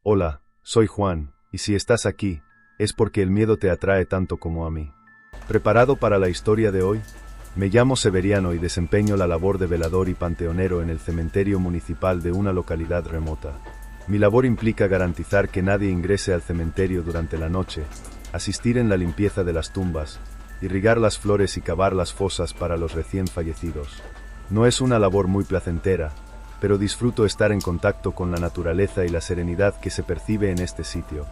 Hola, soy Juan, y si estás aquí, es porque el miedo te atrae tanto como a mí. ¿Preparado para la historia de hoy? Me llamo Severiano y desempeño la labor de velador y panteonero en el cementerio municipal de una localidad remota. Mi labor implica garantizar que nadie ingrese al cementerio durante la noche, asistir en la limpieza de las tumbas, irrigar las flores y cavar las fosas para los recién fallecidos. No es una labor muy placentera, pero disfruto estar en contacto con la naturaleza y la serenidad que se percibe en este sitio.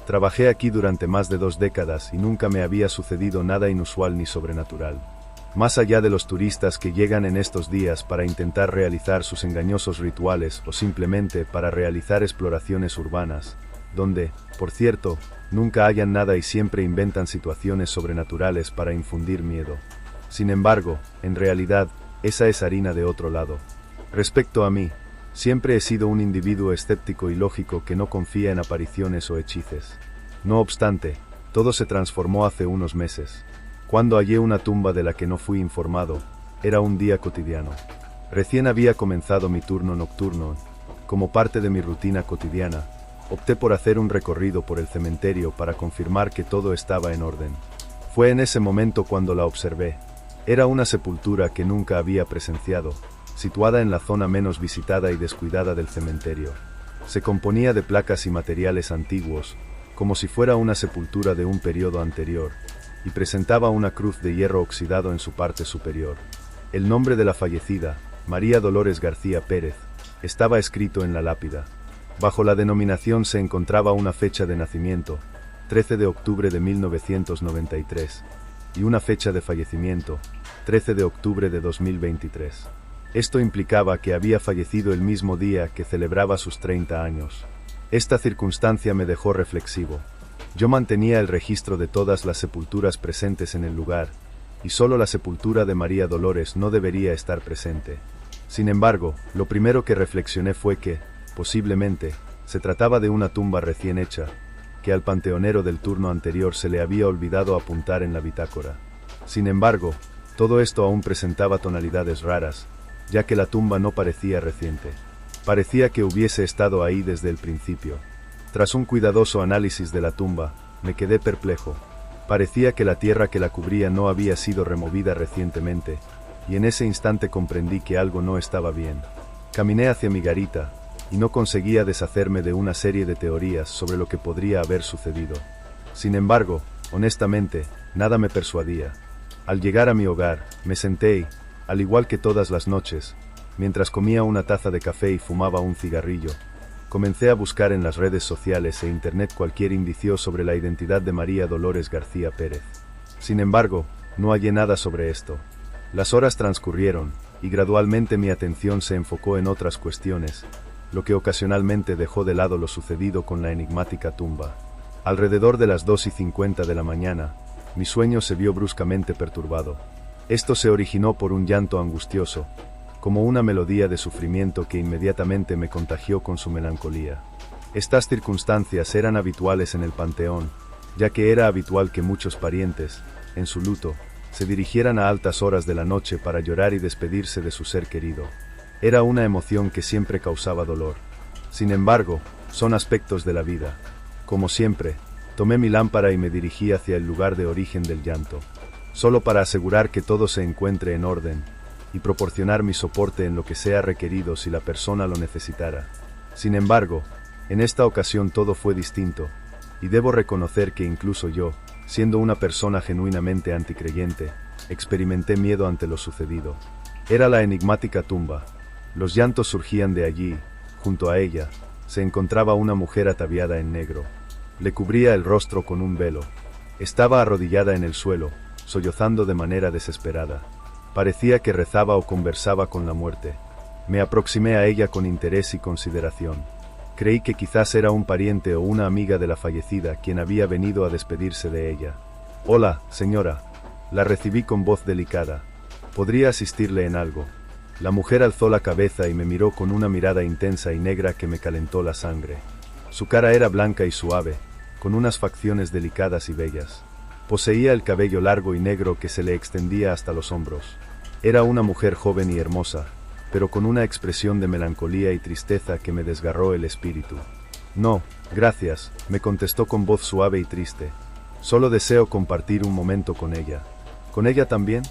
Trabajé aquí durante más de 2 décadas y nunca me había sucedido nada inusual ni sobrenatural. Más allá de los turistas que llegan en estos días para intentar realizar sus engañosos rituales o simplemente para realizar exploraciones urbanas, donde, por cierto, nunca hallan nada y siempre inventan situaciones sobrenaturales para infundir miedo. Sin embargo, en realidad, esa es harina de otro lado. Respecto a mí, siempre he sido un individuo escéptico y lógico que no confía en apariciones o hechices. No obstante, todo se transformó hace unos meses. Cuando hallé una tumba de la que no fui informado, era un día cotidiano. Recién había comenzado mi turno nocturno. Como parte de mi rutina cotidiana, opté por hacer un recorrido por el cementerio para confirmar que todo estaba en orden. Fue en ese momento cuando la observé. Era una sepultura que nunca había presenciado, situada en la zona menos visitada y descuidada del cementerio. Se componía de placas y materiales antiguos, como si fuera una sepultura de un periodo anterior, y presentaba una cruz de hierro oxidado en su parte superior. El nombre de la fallecida, María Dolores García Pérez, estaba escrito en la lápida. Bajo la denominación se encontraba una fecha de nacimiento, 13 de octubre de 1993, y una fecha de fallecimiento, 13 de octubre de 2023. Esto implicaba que había fallecido el mismo día que celebraba sus 30 años. Esta circunstancia me dejó reflexivo. Yo mantenía el registro de todas las sepulturas presentes en el lugar, y solo la sepultura de María Dolores no debería estar presente. Sin embargo, lo primero que reflexioné fue que, posiblemente, se trataba de una tumba recién hecha, que al panteonero del turno anterior se le había olvidado apuntar en la bitácora. Sin embargo, todo esto aún presentaba tonalidades raras, ya que la tumba no parecía reciente. Parecía que hubiese estado ahí desde el principio. Tras un cuidadoso análisis de la tumba, me quedé perplejo. Parecía que la tierra que la cubría no había sido removida recientemente, y en ese instante comprendí que algo no estaba bien. Caminé hacia mi garita, y no conseguía deshacerme de una serie de teorías sobre lo que podría haber sucedido. Sin embargo, honestamente, nada me persuadía. Al llegar a mi hogar, me senté y, al igual que todas las noches, mientras comía una taza de café y fumaba un cigarrillo, comencé a buscar en las redes sociales e internet cualquier indicio sobre la identidad de María Dolores García Pérez. Sin embargo, no hallé nada sobre esto. Las horas transcurrieron, y gradualmente mi atención se enfocó en otras cuestiones, lo que ocasionalmente dejó de lado lo sucedido con la enigmática tumba. Alrededor de las 2:50 de la mañana, mi sueño se vio bruscamente perturbado. Esto se originó por un llanto angustioso, como una melodía de sufrimiento que inmediatamente me contagió con su melancolía. Estas circunstancias eran habituales en el panteón, ya que era habitual que muchos parientes, en su luto, se dirigieran a altas horas de la noche para llorar y despedirse de su ser querido. Era una emoción que siempre causaba dolor. Sin embargo, son aspectos de la vida. Como siempre, tomé mi lámpara y me dirigí hacia el lugar de origen del llanto, solo para asegurar que todo se encuentre en orden, y proporcionar mi soporte en lo que sea requerido si la persona lo necesitara. Sin embargo, en esta ocasión todo fue distinto, y debo reconocer que incluso yo, siendo una persona genuinamente anticreyente, experimenté miedo ante lo sucedido. Era la enigmática tumba. Los llantos surgían de allí. Junto a ella, se encontraba una mujer ataviada en negro. Le cubría el rostro con un velo. Estaba arrodillada en el suelo, sollozando de manera desesperada. Parecía que rezaba o conversaba con la muerte. Me aproximé a ella con interés y consideración. Creí que quizás era un pariente o una amiga de la fallecida quien había venido a despedirse de ella. «Hola, señora», la recibí con voz delicada. «¿Podría asistirle en algo?». La mujer alzó la cabeza y me miró con una mirada intensa y negra que me calentó la sangre. Su cara era blanca y suave, con unas facciones delicadas y bellas. Poseía el cabello largo y negro que se le extendía hasta los hombros. Era una mujer joven y hermosa, pero con una expresión de melancolía y tristeza que me desgarró el espíritu. No, gracias, me contestó con voz suave y triste. Solo deseo compartir un momento con ella. ¿Con ella también?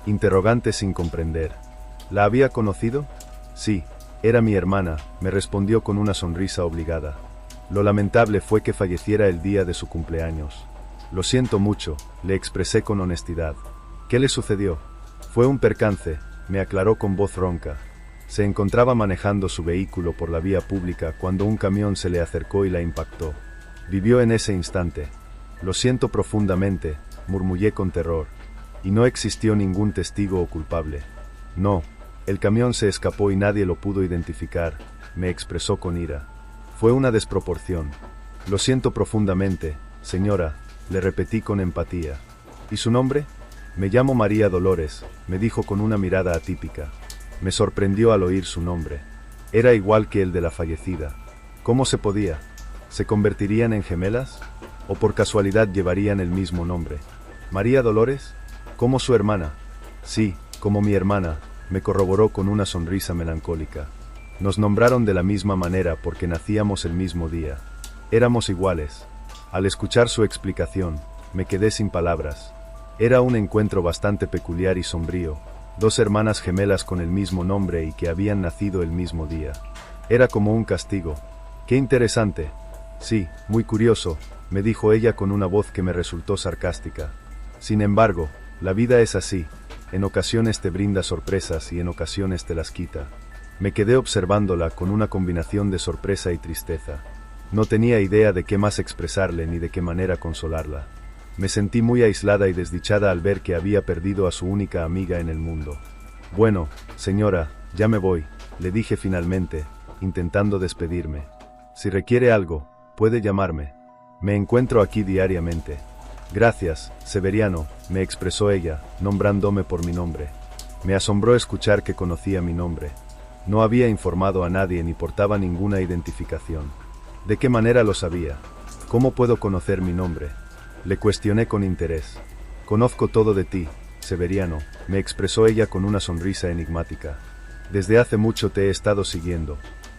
Interrogante sin comprender. ¿La había conocido? Sí, era mi hermana, me respondió con una sonrisa obligada. Lo lamentable fue que falleciera el día de su cumpleaños. Lo siento mucho, le expresé con honestidad. ¿Qué le sucedió? Fue un percance, me aclaró con voz ronca. Se encontraba manejando su vehículo por la vía pública cuando un camión se le acercó y la impactó. Vivió en ese instante. Lo siento profundamente, murmullé con terror. Y no existió ningún testigo o culpable. No, el camión se escapó y nadie lo pudo identificar, me expresó con ira. Fue una desproporción. Lo siento profundamente, señora, le repetí con empatía. ¿Y su nombre? Me llamo María Dolores, me dijo con una mirada atípica. Me sorprendió al oír su nombre. Era igual que el de la fallecida. ¿Cómo se podía? ¿Se convertirían en gemelas? ¿O por casualidad llevarían el mismo nombre? ¿María Dolores? ¿Como su hermana? Sí, como mi hermana, me corroboró con una sonrisa melancólica. Nos nombraron de la misma manera porque nacíamos el mismo día. Éramos iguales. Al escuchar su explicación, me quedé sin palabras. Era un encuentro bastante peculiar y sombrío. Dos hermanas gemelas con el mismo nombre y que habían nacido el mismo día. Era como un castigo. ¡Qué interesante! Sí, muy curioso, me dijo ella con una voz que me resultó sarcástica. Sin embargo, la vida es así. En ocasiones te brinda sorpresas y en ocasiones te las quita. Me quedé observándola con una combinación de sorpresa y tristeza. No tenía idea de qué más expresarle ni de qué manera consolarla. Me sentí muy aislada y desdichada al ver que había perdido a su única amiga en el mundo. Bueno, señora, ya me voy, le dije finalmente, intentando despedirme. Si requiere algo, puede llamarme. Me encuentro aquí diariamente. Gracias, Severiano, me expresó ella, nombrándome por mi nombre. Me asombró escuchar que conocía mi nombre. No había informado a nadie ni portaba ninguna identificación. ¿De qué manera lo sabía? ¿Cómo puedo conocer mi nombre? Le cuestioné con interés. Conozco todo de ti, Severiano, me expresó ella con una sonrisa enigmática. Desde hace mucho te he estado siguiendo.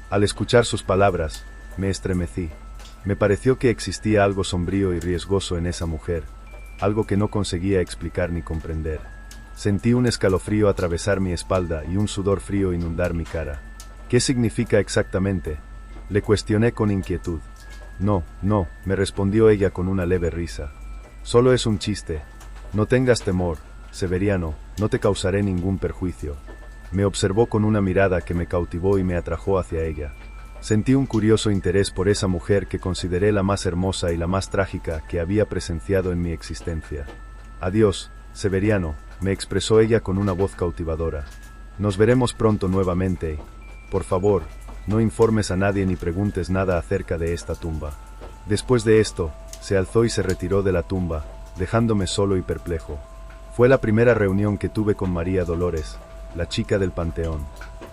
Al escuchar sus palabras, me estremecí. Me pareció que existía algo sombrío y riesgoso en esa mujer, algo que no conseguía explicar ni comprender. Sentí un escalofrío atravesar mi espalda y un sudor frío inundar mi cara. ¿Qué significa exactamente? Le cuestioné con inquietud. No, me respondió ella con una leve risa. Solo es un chiste. No tengas temor, Severiano, no te causaré ningún perjuicio. Me observó con una mirada que me cautivó y me atrajo hacia ella. Sentí un curioso interés por esa mujer que consideré la más hermosa y la más trágica que había presenciado en mi existencia. Adiós, Severiano, me expresó ella con una voz cautivadora. Nos veremos pronto nuevamente. Por favor, no informes a nadie ni preguntes nada acerca de esta tumba. Después de esto, se alzó y se retiró de la tumba, dejándome solo y perplejo. Fue la primera reunión que tuve con María Dolores, la chica del panteón.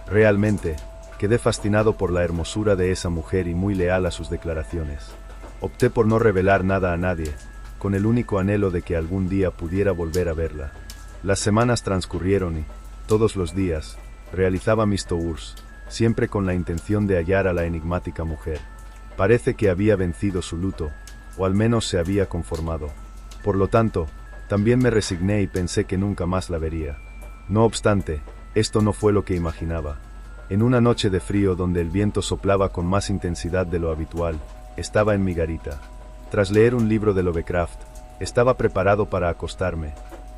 Realmente, quedé fascinado por la hermosura de esa mujer y muy leal a sus declaraciones. Opté por no revelar nada a nadie, con el único anhelo de que algún día pudiera volver a verla. Las semanas transcurrieron y, todos los días, realizaba mis tours, siempre con la intención de hallar a la enigmática mujer. Parece que había vencido su luto, o al menos se había conformado. Por lo tanto, también me resigné y pensé que nunca más la vería. No obstante, esto no fue lo que imaginaba. En una noche de frío donde el viento soplaba con más intensidad de lo habitual, estaba en mi garita. Tras leer un libro de Lovecraft, estaba preparado para acostarme.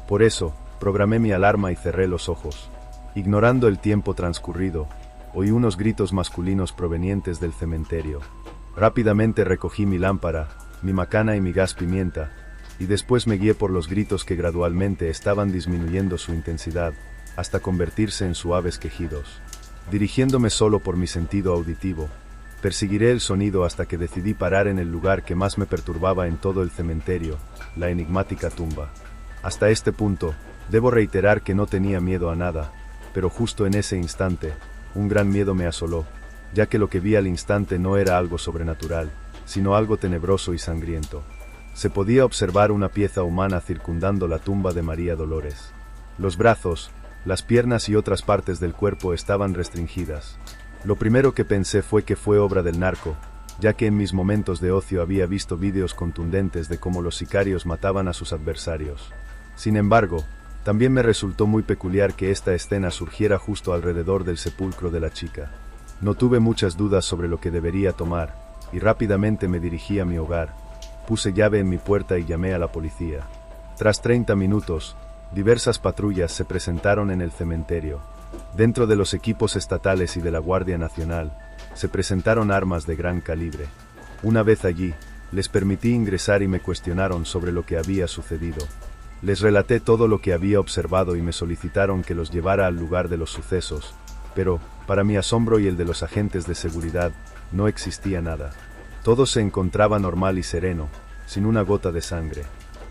Por eso, programé mi alarma y cerré los ojos. Ignorando el tiempo transcurrido, oí unos gritos masculinos provenientes del cementerio. Rápidamente recogí mi lámpara, mi macana y mi gas pimienta, y después me guié por los gritos que gradualmente estaban disminuyendo su intensidad, hasta convertirse en suaves quejidos. Dirigiéndome solo por mi sentido auditivo, perseguiré el sonido hasta que decidí parar en el lugar que más me perturbaba en todo el cementerio, la enigmática tumba. Hasta este punto, debo reiterar que no tenía miedo a nada, pero justo en ese instante, un gran miedo me asoló, ya que lo que vi al instante no era algo sobrenatural, sino algo tenebroso y sangriento. Se podía observar una pieza humana circundando la tumba de María Dolores. Los brazos, las piernas y otras partes del cuerpo estaban restringidas. Lo primero que pensé fue que fue obra del narco, ya que en mis momentos de ocio había visto vídeos contundentes de cómo los sicarios mataban a sus adversarios. Sin embargo, también me resultó muy peculiar que esta escena surgiera justo alrededor del sepulcro de la chica. No tuve muchas dudas sobre lo que debería tomar, y rápidamente me dirigí a mi hogar. Puse llave en mi puerta y llamé a la policía. Tras 30 minutos, diversas patrullas se presentaron en el cementerio. Dentro de los equipos estatales y de la Guardia Nacional, se presentaron armas de gran calibre. Una vez allí, les permití ingresar y me cuestionaron sobre lo que había sucedido. Les relaté todo lo que había observado y me solicitaron que los llevara al lugar de los sucesos, pero, para mi asombro y el de los agentes de seguridad, no existía nada. Todo se encontraba normal y sereno, sin una gota de sangre.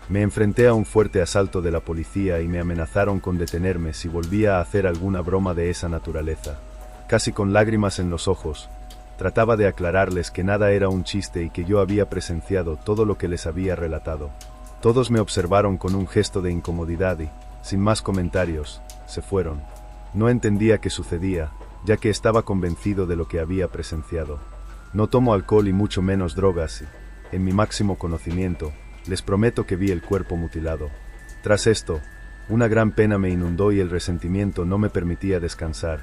Me enfrenté a un fuerte asalto de la policía y me amenazaron con detenerme si volvía a hacer alguna broma de esa naturaleza. Casi con lágrimas en los ojos, trataba de aclararles que nada era un chiste y que yo había presenciado todo lo que les había relatado. Todos me observaron con un gesto de incomodidad y, sin más comentarios, se fueron. No entendía qué sucedía, ya que estaba convencido de lo que había presenciado. No tomo alcohol y mucho menos drogas y, en mi máximo conocimiento, les prometo que vi el cuerpo mutilado. Tras esto, una gran pena me inundó y el resentimiento no me permitía descansar,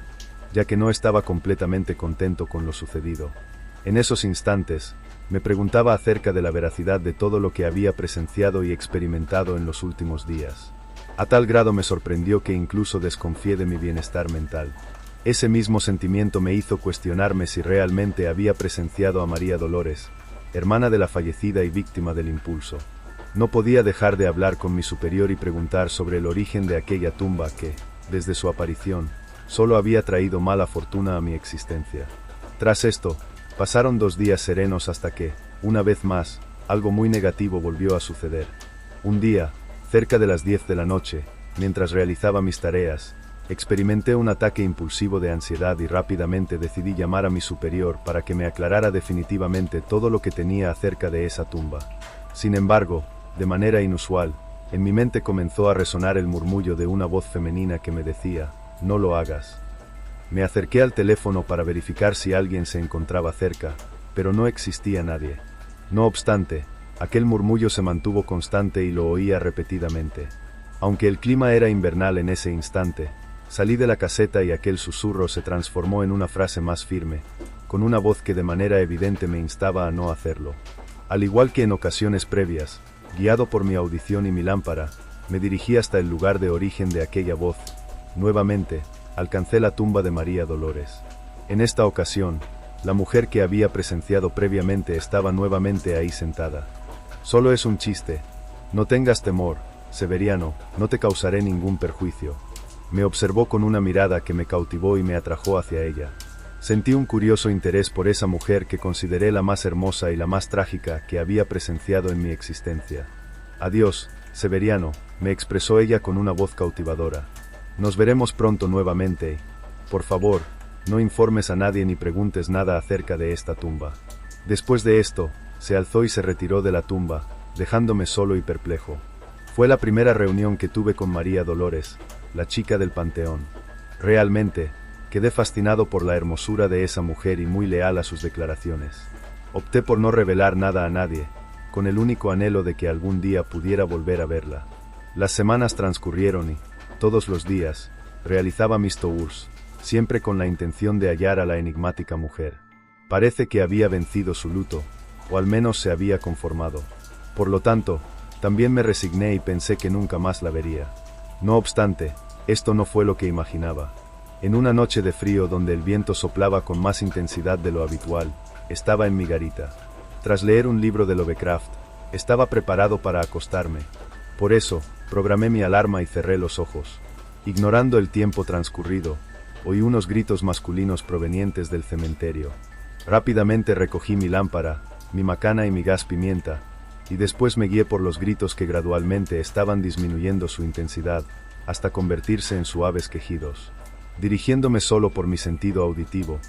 ya que no estaba completamente contento con lo sucedido. En esos instantes, me preguntaba acerca de la veracidad de todo lo que había presenciado y experimentado en los últimos días. A tal grado me sorprendió que incluso desconfié de mi bienestar mental. Ese mismo sentimiento me hizo cuestionarme si realmente había presenciado a María Dolores, hermana de la fallecida y víctima del impulso. No podía dejar de hablar con mi superior y preguntar sobre el origen de aquella tumba que, desde su aparición, solo había traído mala fortuna a mi existencia. Tras esto, pasaron 2 días serenos hasta que, una vez más, algo muy negativo volvió a suceder. Un día, cerca de las 10 de la noche, mientras realizaba mis tareas, experimenté un ataque impulsivo de ansiedad y rápidamente decidí llamar a mi superior para que me aclarara definitivamente todo lo que tenía acerca de esa tumba. Sin embargo, de manera inusual, en mi mente comenzó a resonar el murmullo de una voz femenina que me decía: «No lo hagas». Me acerqué al teléfono para verificar si alguien se encontraba cerca, pero no existía nadie. No obstante, aquel murmullo se mantuvo constante y lo oía repetidamente. Aunque el clima era invernal en ese instante, salí de la caseta y aquel susurro se transformó en una frase más firme, con una voz que de manera evidente me instaba a no hacerlo. Al igual que en ocasiones previas, guiado por mi audición y mi lámpara, me dirigí hasta el lugar de origen de aquella voz. Nuevamente, alcancé la tumba de María Dolores. En esta ocasión, la mujer que había presenciado previamente estaba nuevamente ahí sentada. «Solo es un chiste. No tengas temor, Severiano, no te causaré ningún perjuicio». Me observó con una mirada que me cautivó y me atrajo hacia ella. Sentí un curioso interés por esa mujer que consideré la más hermosa y la más trágica que había presenciado en mi existencia. «Adiós, Severiano», me expresó ella con una voz cautivadora. «Nos veremos pronto nuevamente y, por favor, no informes a nadie ni preguntes nada acerca de esta tumba». Después de esto, se alzó y se retiró de la tumba, dejándome solo y perplejo. Fue la primera reunión que tuve con María Dolores, la chica del panteón. Realmente, quedé fascinado por la hermosura de esa mujer y muy leal a sus declaraciones. Opté por no revelar nada a nadie, con el único anhelo de que algún día pudiera volver a verla. Las semanas transcurrieron y, todos los días, realizaba mis tours, siempre con la intención de hallar a la enigmática mujer. Parece que había vencido su luto, o al menos se había conformado. Por lo tanto, también me resigné y pensé que nunca más la vería. No obstante, esto no fue lo que imaginaba. En una noche de frío donde el viento soplaba con más intensidad de lo habitual, estaba en mi garita. Tras leer un libro de Lovecraft, estaba preparado para acostarme. Por eso, programé mi alarma y cerré los ojos. Ignorando el tiempo transcurrido, oí unos gritos masculinos provenientes del cementerio. Rápidamente recogí mi lámpara, mi macana y mi gas pimienta, y después me guié por los gritos que gradualmente estaban disminuyendo su intensidad, hasta convertirse en suaves quejidos. Dirigiéndome solo por mi sentido auditivo,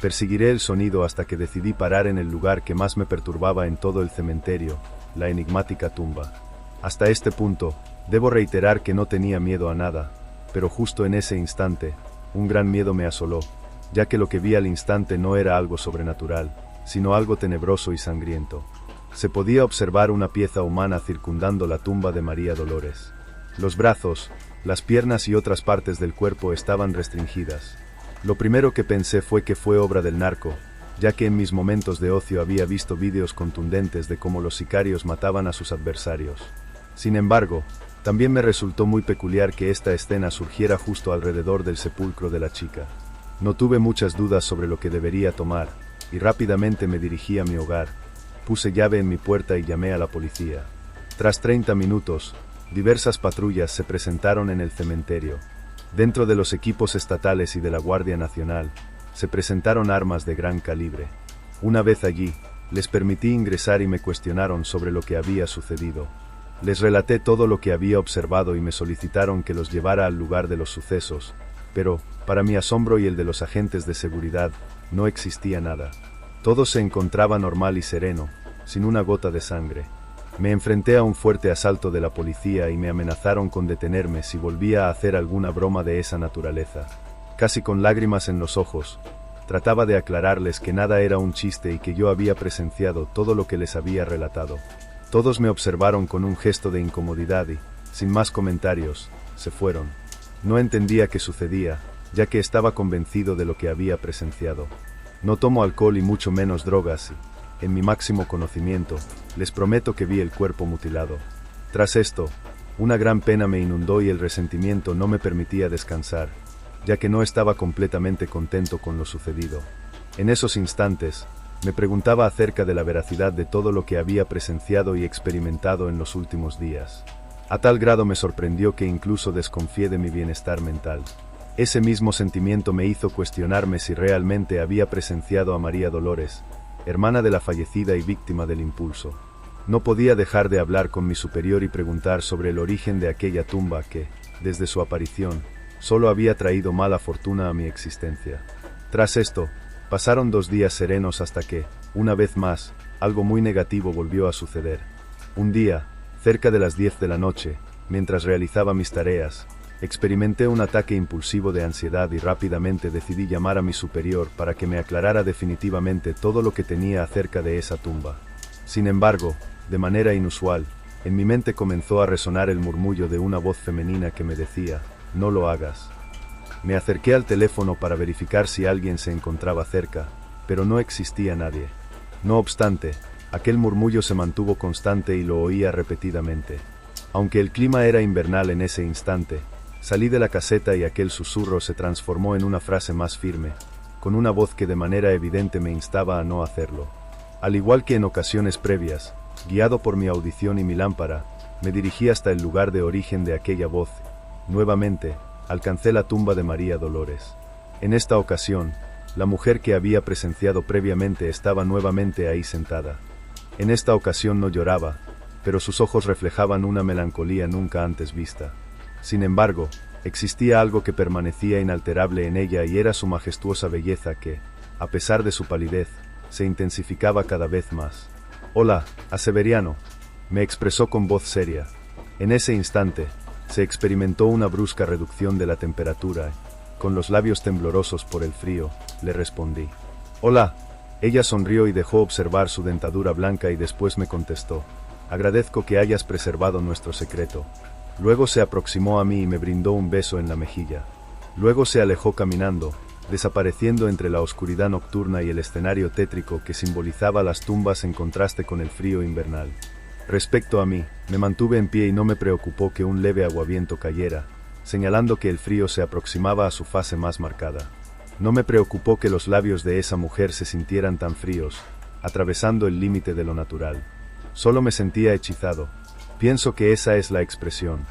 perseguiré el sonido hasta que decidí parar en el lugar que más me perturbaba en todo el cementerio, la enigmática tumba. Hasta este punto, debo reiterar que no tenía miedo a nada, pero justo en ese instante, un gran miedo me asoló, ya que lo que vi al instante no era algo sobrenatural, sino algo tenebroso y sangriento. Se podía observar una pieza humana circundando la tumba de María Dolores. Los brazos, las piernas y otras partes del cuerpo estaban restringidas. Lo primero que pensé fue que fue obra del narco, ya que en mis momentos de ocio había visto vídeos contundentes de cómo los sicarios mataban a sus adversarios. Sin embargo, también me resultó muy peculiar que esta escena surgiera justo alrededor del sepulcro de la chica. No tuve muchas dudas sobre lo que debería tomar, y rápidamente me dirigí a mi hogar. Puse llave en mi puerta y llamé a la policía. Tras 30 minutos, diversas patrullas se presentaron en el cementerio. Dentro de los equipos estatales y de la Guardia Nacional, se presentaron armas de gran calibre. Una vez allí, les permití ingresar y me cuestionaron sobre lo que había sucedido. Les relaté todo lo que había observado y me solicitaron que los llevara al lugar de los sucesos, pero, para mi asombro y el de los agentes de seguridad, no existía nada. Todo se encontraba normal y sereno, sin una gota de sangre. Me enfrenté a un fuerte asalto de la policía y me amenazaron con detenerme si volvía a hacer alguna broma de esa naturaleza. Casi con lágrimas en los ojos, trataba de aclararles que nada era un chiste y que yo había presenciado todo lo que les había relatado. Todos me observaron con un gesto de incomodidad y, sin más comentarios, se fueron. No entendía qué sucedía, ya que estaba convencido de lo que había presenciado. No tomo alcohol y mucho menos drogas y, en mi máximo conocimiento, les prometo que vi el cuerpo mutilado. Tras esto, una gran pena me inundó y el resentimiento no me permitía descansar, ya que no estaba completamente contento con lo sucedido. En esos instantes, me preguntaba acerca de la veracidad de todo lo que había presenciado y experimentado en los últimos días. A tal grado me sorprendió que incluso desconfié de mi bienestar mental. Ese mismo sentimiento me hizo cuestionarme si realmente había presenciado a María Dolores, hermana de la fallecida y víctima del impulso. No podía dejar de hablar con mi superior y preguntar sobre el origen de aquella tumba que, desde su aparición, solo había traído mala fortuna a mi existencia. Tras esto, pasaron 2 días serenos hasta que, una vez más, algo muy negativo volvió a suceder. Un día, cerca de las 10 de la noche, mientras realizaba mis tareas, experimenté un ataque impulsivo de ansiedad y rápidamente decidí llamar a mi superior para que me aclarara definitivamente todo lo que tenía acerca de esa tumba. Sin embargo, de manera inusual, en mi mente comenzó a resonar el murmullo de una voz femenina que me decía: «No lo hagas». Me acerqué al teléfono para verificar si alguien se encontraba cerca, pero no existía nadie. No obstante, aquel murmullo se mantuvo constante y lo oía repetidamente. Aunque el clima era invernal en ese instante, salí de la caseta y aquel susurro se transformó en una frase más firme, con una voz que de manera evidente me instaba a no hacerlo. Al igual que en ocasiones previas, guiado por mi audición y mi lámpara, me dirigí hasta el lugar de origen de aquella voz. Nuevamente, alcancé la tumba de María Dolores. En esta ocasión, la mujer que había presenciado previamente estaba nuevamente ahí sentada. En esta ocasión no lloraba, pero sus ojos reflejaban una melancolía nunca antes vista. Sin embargo, existía algo que permanecía inalterable en ella y era su majestuosa belleza que, a pesar de su palidez, se intensificaba cada vez más. «Hola, Severiano», me expresó con voz seria. En ese instante, se experimentó una brusca reducción de la temperatura. Con los labios temblorosos por el frío, le respondí. «Hola». Ella sonrió y dejó observar su dentadura blanca y después me contestó: «Agradezco que hayas preservado nuestro secreto». Luego se aproximó a mí y me brindó un beso en la mejilla. Luego se alejó caminando, desapareciendo entre la oscuridad nocturna y el escenario tétrico que simbolizaba las tumbas en contraste con el frío invernal. Respecto a mí, me mantuve en pie y no me preocupó que un leve aguaviento cayera, señalando que el frío se aproximaba a su fase más marcada. No me preocupó que los labios de esa mujer se sintieran tan fríos, atravesando el límite de lo natural. Solo me sentía hechizado. Pienso que esa es la expresión.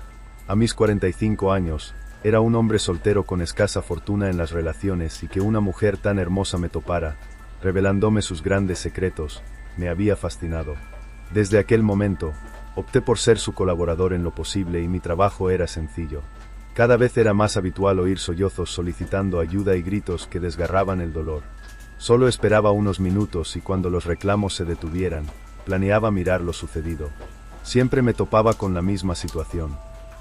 A mis 45 años, era un hombre soltero con escasa fortuna en las relaciones y que una mujer tan hermosa me topara, revelándome sus grandes secretos, me había fascinado. Desde aquel momento, opté por ser su colaborador en lo posible y mi trabajo era sencillo. Cada vez era más habitual oír sollozos solicitando ayuda y gritos que desgarraban el dolor. Solo esperaba unos minutos y cuando los reclamos se detuvieran, planeaba mirar lo sucedido. Siempre me topaba con la misma situación.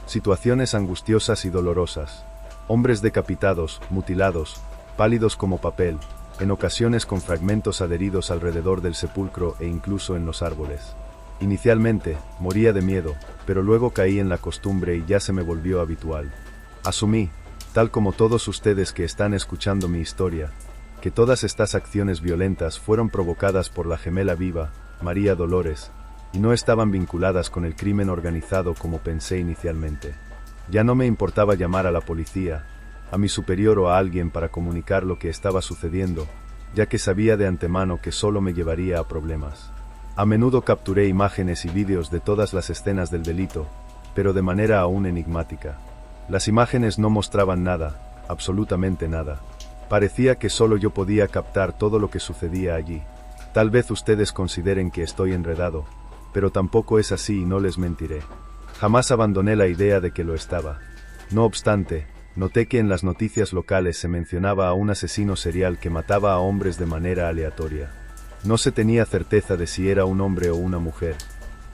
Situaciones angustiosas y dolorosas. Hombres decapitados, mutilados, pálidos como papel, en ocasiones con fragmentos adheridos alrededor del sepulcro e incluso en los árboles. Inicialmente, moría de miedo, pero luego caí en la costumbre y ya se me volvió habitual. Asumí, tal como todos ustedes que están escuchando mi historia, que todas estas acciones violentas fueron provocadas por la gemela viva, María Dolores, y no estaban vinculadas con el crimen organizado como pensé inicialmente. Ya no me importaba llamar a la policía, a mi superior o a alguien para comunicar lo que estaba sucediendo, ya que sabía de antemano que solo me llevaría a problemas. A menudo capturé imágenes y vídeos de todas las escenas del delito, pero de manera aún enigmática. Las imágenes no mostraban nada, absolutamente nada. Parecía que solo yo podía captar todo lo que sucedía allí. Tal vez ustedes consideren que estoy enredado, pero tampoco es así y no les mentiré. Jamás abandoné la idea de que lo estaba. No obstante, noté que en las noticias locales se mencionaba a un asesino serial que mataba a hombres de manera aleatoria. No se tenía certeza de si era un hombre o una mujer,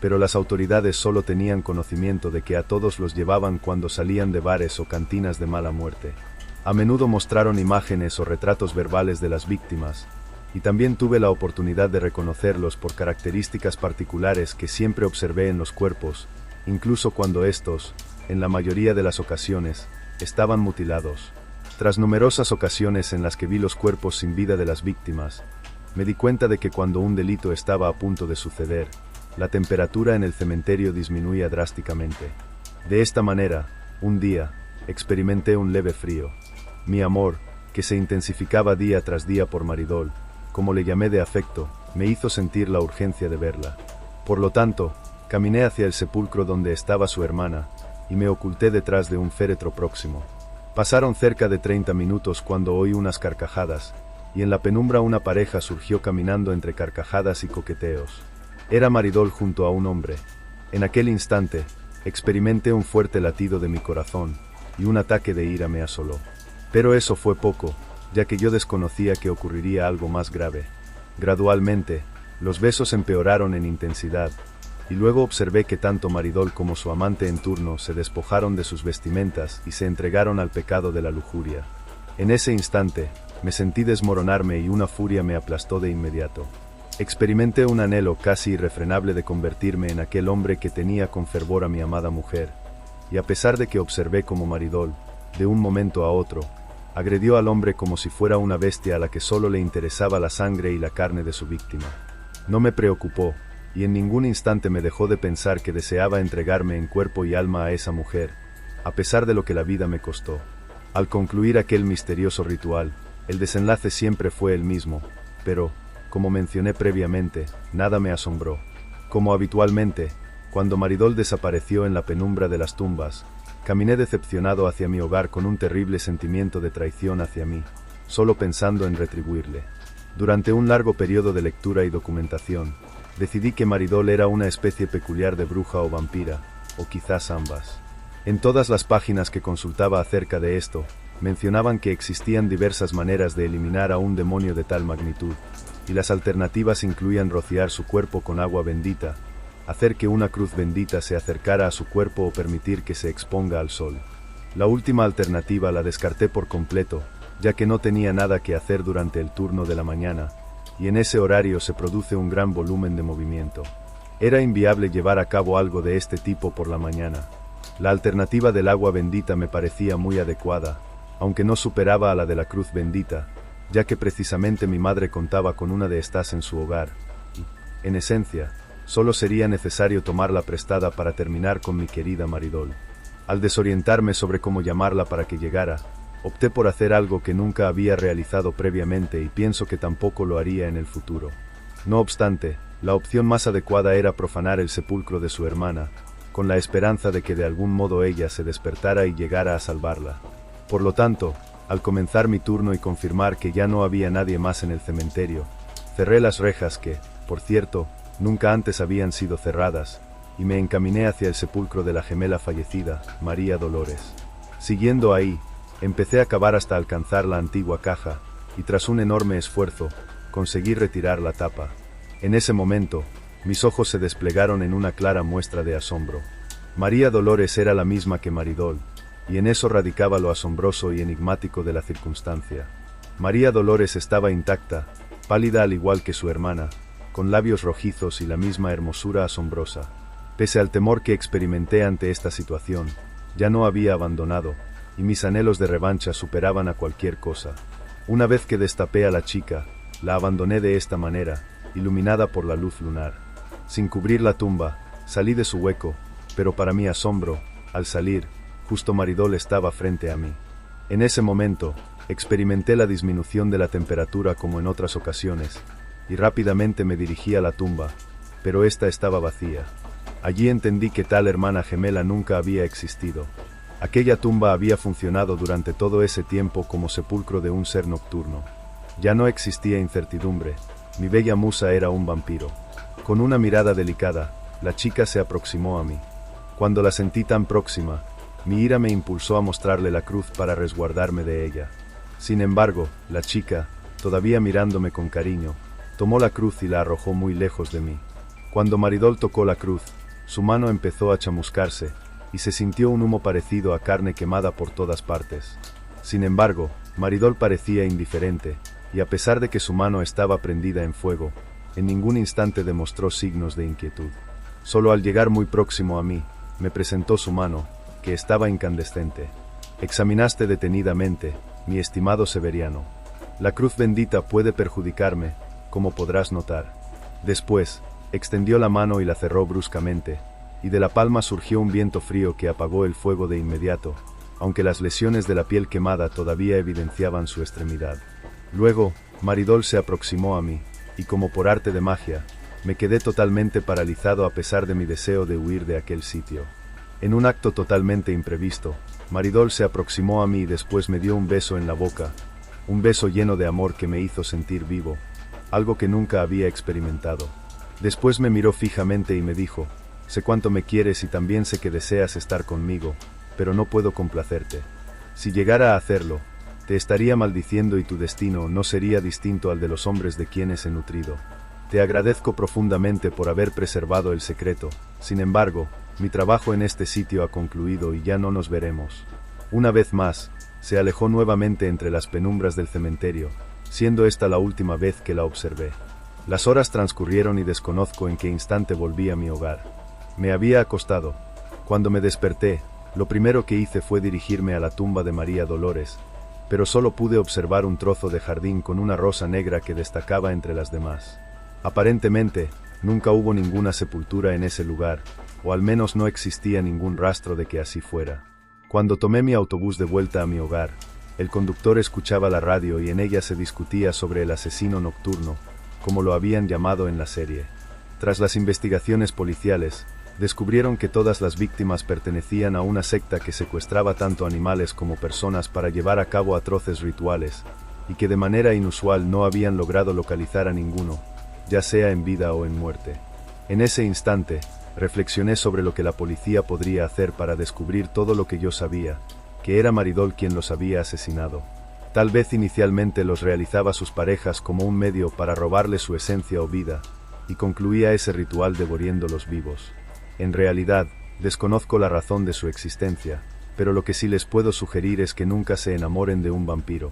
pero las autoridades solo tenían conocimiento de que a todos los llevaban cuando salían de bares o cantinas de mala muerte. A menudo mostraron imágenes o retratos verbales de las víctimas, y también tuve la oportunidad de reconocerlos por características particulares que siempre observé en los cuerpos, incluso cuando estos, en la mayoría de las ocasiones, estaban mutilados. Tras numerosas ocasiones en las que vi los cuerpos sin vida de las víctimas, me di cuenta de que cuando un delito estaba a punto de suceder, la temperatura en el cementerio disminuía drásticamente. De esta manera, un día, experimenté un leve frío. Mi amor, que se intensificaba día tras día por Maridol, como le llamé de afecto, me hizo sentir la urgencia de verla. Por lo tanto, caminé hacia el sepulcro donde estaba su hermana, y me oculté detrás de un féretro próximo. Pasaron cerca de 30 minutos cuando oí unas carcajadas, y en la penumbra una pareja surgió caminando entre carcajadas y coqueteos. Era Maridol junto a un hombre. En aquel instante, experimenté un fuerte latido de mi corazón, y un ataque de ira me asoló. Pero eso fue poco, ya que yo desconocía que ocurriría algo más grave. Gradualmente, los besos empeoraron en intensidad, y luego observé que tanto Maridol como su amante en turno se despojaron de sus vestimentas y se entregaron al pecado de la lujuria. En ese instante, me sentí desmoronarme y una furia me aplastó de inmediato. Experimenté un anhelo casi irrefrenable de convertirme en aquel hombre que tenía con fervor a mi amada mujer, y a pesar de que observé como Maridol, de un momento a otro, agredió al hombre como si fuera una bestia a la que solo le interesaba la sangre y la carne de su víctima. No me preocupó, y en ningún instante me dejó de pensar que deseaba entregarme en cuerpo y alma a esa mujer, a pesar de lo que la vida me costó. Al concluir aquel misterioso ritual, el desenlace siempre fue el mismo, pero, como mencioné previamente, nada me asombró. Como habitualmente, cuando Maridol desapareció en la penumbra de las tumbas, caminé decepcionado hacia mi hogar con un terrible sentimiento de traición hacia mí, solo pensando en retribuirle. Durante un largo periodo de lectura y documentación, decidí que Maridol era una especie peculiar de bruja o vampira, o quizás ambas. En todas las páginas que consultaba acerca de esto, mencionaban que existían diversas maneras de eliminar a un demonio de tal magnitud, y las alternativas incluían rociar su cuerpo con agua bendita, hacer que una cruz bendita se acercara a su cuerpo o permitir que se exponga al sol. La última alternativa la descarté por completo, ya que no tenía nada que hacer durante el turno de la mañana, y en ese horario se produce un gran volumen de movimiento. Era inviable llevar a cabo algo de este tipo por la mañana. La alternativa del agua bendita me parecía muy adecuada, aunque no superaba a la de la cruz bendita, ya que precisamente mi madre contaba con una de estas en su hogar, y, en esencia, solo sería necesario tomarla prestada para terminar con mi querida Maridol. Al desorientarme sobre cómo llamarla para que llegara, opté por hacer algo que nunca había realizado previamente y pienso que tampoco lo haría en el futuro. No obstante, la opción más adecuada era profanar el sepulcro de su hermana, con la esperanza de que de algún modo ella se despertara y llegara a salvarla. Por lo tanto, al comenzar mi turno y confirmar que ya no había nadie más en el cementerio, cerré las rejas que, por cierto, nunca antes habían sido cerradas, y me encaminé hacia el sepulcro de la gemela fallecida, María Dolores. Siguiendo ahí, empecé a cavar hasta alcanzar la antigua caja, y tras un enorme esfuerzo, conseguí retirar la tapa. En ese momento, mis ojos se desplegaron en una clara muestra de asombro. María Dolores era la misma que Maridol, y en eso radicaba lo asombroso y enigmático de la circunstancia. María Dolores estaba intacta, pálida al igual que su hermana, con labios rojizos y la misma hermosura asombrosa. Pese al temor que experimenté ante esta situación, ya no había abandonado, y mis anhelos de revancha superaban a cualquier cosa. Una vez que destapé a la chica, la abandoné de esta manera, iluminada por la luz lunar. Sin cubrir la tumba, salí de su hueco, pero para mi asombro, al salir, justo Maridol estaba frente a mí. En ese momento, experimenté la disminución de la temperatura como en otras ocasiones, y rápidamente me dirigí a la tumba, pero esta estaba vacía. Allí entendí que tal hermana gemela nunca había existido. Aquella tumba había funcionado durante todo ese tiempo como sepulcro de un ser nocturno. Ya no existía incertidumbre, mi bella musa era un vampiro. Con una mirada delicada, la chica se aproximó a mí. Cuando la sentí tan próxima, mi ira me impulsó a mostrarle la cruz para resguardarme de ella. Sin embargo, la chica, todavía mirándome con cariño, tomó la cruz y la arrojó muy lejos de mí. Cuando Maridol tocó la cruz, su mano empezó a chamuscarse, y se sintió un humo parecido a carne quemada por todas partes. Sin embargo, Maridol parecía indiferente, y a pesar de que su mano estaba prendida en fuego, en ningún instante demostró signos de inquietud. Solo al llegar muy próximo a mí, me presentó su mano, que estaba incandescente. Examinaste detenidamente, mi estimado Severiano. La cruz bendita puede perjudicarme, como podrás notar. Después, extendió la mano y la cerró bruscamente, y de la palma surgió un viento frío que apagó el fuego de inmediato, aunque las lesiones de la piel quemada todavía evidenciaban su extremidad. Luego, Maridol se aproximó a mí, y como por arte de magia, me quedé totalmente paralizado a pesar de mi deseo de huir de aquel sitio. En un acto totalmente imprevisto, Maridol se aproximó a mí y después me dio un beso en la boca, un beso lleno de amor que me hizo sentir vivo, algo que nunca había experimentado. Después me miró fijamente y me dijo: sé cuánto me quieres y también sé que deseas estar conmigo, pero no puedo complacerte. Si llegara a hacerlo, te estaría maldiciendo y tu destino no sería distinto al de los hombres de quienes he nutrido. Te agradezco profundamente por haber preservado el secreto, sin embargo, mi trabajo en este sitio ha concluido y ya no nos veremos. Una vez más, se alejó nuevamente entre las penumbras del cementerio, siendo esta la última vez que la observé. Las horas transcurrieron y desconozco en qué instante volví a mi hogar. Me había acostado. Cuando me desperté, lo primero que hice fue dirigirme a la tumba de María Dolores, pero solo pude observar un trozo de jardín con una rosa negra que destacaba entre las demás. Aparentemente, nunca hubo ninguna sepultura en ese lugar, o al menos no existía ningún rastro de que así fuera. Cuando tomé mi autobús de vuelta a mi hogar, el conductor escuchaba la radio y en ella se discutía sobre el asesino nocturno, como lo habían llamado en la serie. Tras las investigaciones policiales, descubrieron que todas las víctimas pertenecían a una secta que secuestraba tanto animales como personas para llevar a cabo atroces rituales, y que de manera inusual no habían logrado localizar a ninguno, ya sea en vida o en muerte. En ese instante, reflexioné sobre lo que la policía podría hacer para descubrir todo lo que yo sabía, que era Maridol quien los había asesinado. Tal vez inicialmente los realizaba sus parejas como un medio para robarle su esencia o vida, y concluía ese ritual devoriéndolos vivos. En realidad, desconozco la razón de su existencia, pero lo que sí les puedo sugerir es que nunca se enamoren de un vampiro.